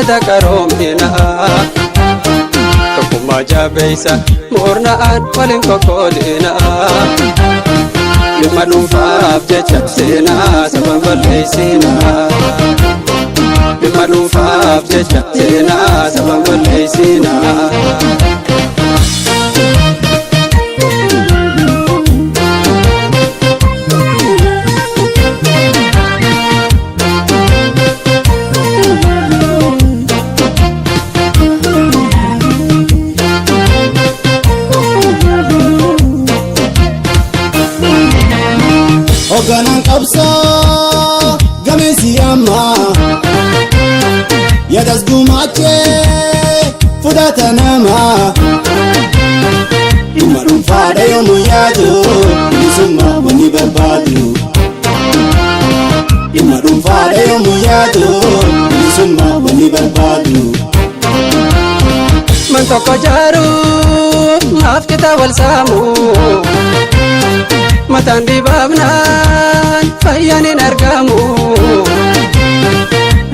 gada qaroomina tokkummaa jabeessa moorna'aan waliin kokkoolina dhimma dhuunfaaf jecha seenaa saba balleessina dhimma dhuunfaaf jecha seenaa saba balleessina. Oganan qabsa gamesi amma yadas gumache fudhata nama dhimma dhuunfaadha yommuu yaadu bilisummaa wanni barbaadu dhimma dhuunfaadha yommuu yaadu bilisummaa wanni barbaadu. Man tokko jaaru maaf kita wal saamu mataan dibaabnaan fayyaan hin argamu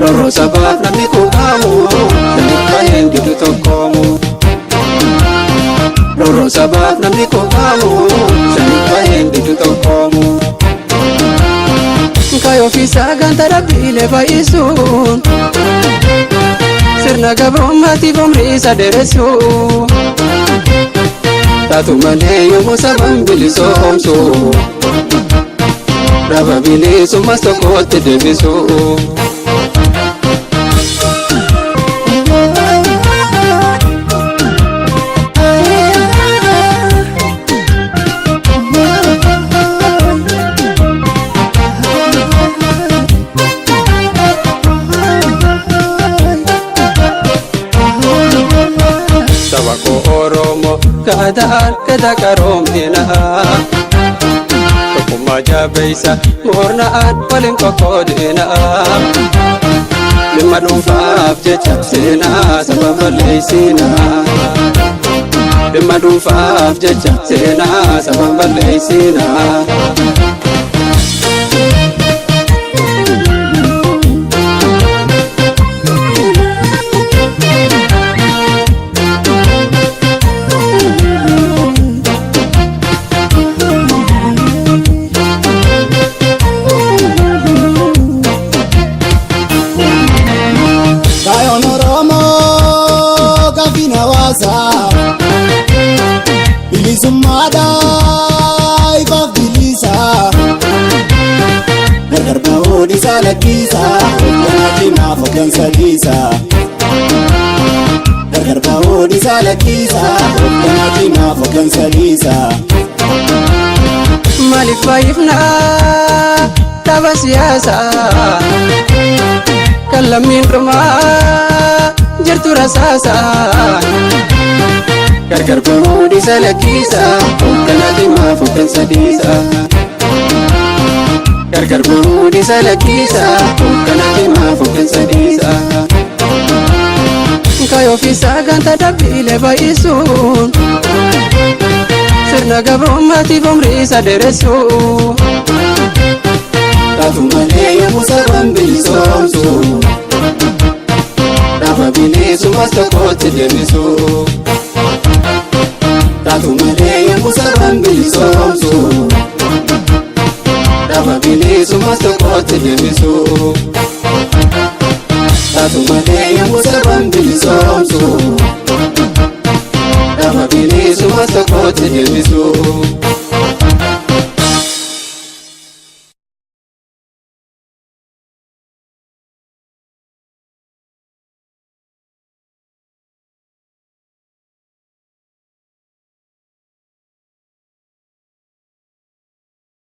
roorroo sabaaf namni quuqamu baay'een gidduu tokkoomu roorroo sabaaf namni quuqamu baay'een gidduu tokkoomu kaayoo fi sagantaa dhaabbilee baay'isuun sirna gabrummaatiif umrii isa dheeressuun taatu malee yommuu saban bilisoomsu dhaba bilisummaas tokkotti deebisu. Saba koo Oromoo gada qaroomina tokkummaa jabeessa moorna'aan waliin kokkoolina dhimma dhuunfaaf jecha seenaa saba balleessina dhimma dhuunfaaf jecha seenaa saba balleessina. Bilisummaadha ifaaf bilisa gargar hoodisa lakkisa hogganaatiinaaf hoggansa dhiisa gargar hoodisa lakkisa hogganaatiinaaf hoggansa dhiisa. Maaliif baay'ifnaa dhaaba siyaasaa kan lammiin dhumaa jirtu rasaasaa gargar hoodisa lakkisa hogganaatiinaaf hoggansa dhiisa gargar hoodisa lakkisa hogganaatiinaaf hoggansa dhiisa. Kaayoo fi sagantaa dhaabbilee baay'isuun sirna gabrummaatiif umrii isa dheeressuun taatu malee yommuu saban bilisoomsu dhaba bilisummaas tokkotti deebisu. Taatu malee yommuu saban bilisoomsu dhaba bilisummaas tokkotti deebisu. Taatu malee yommuu saban bilisoomsu dhaba bilisummaas tokkotti deebisu.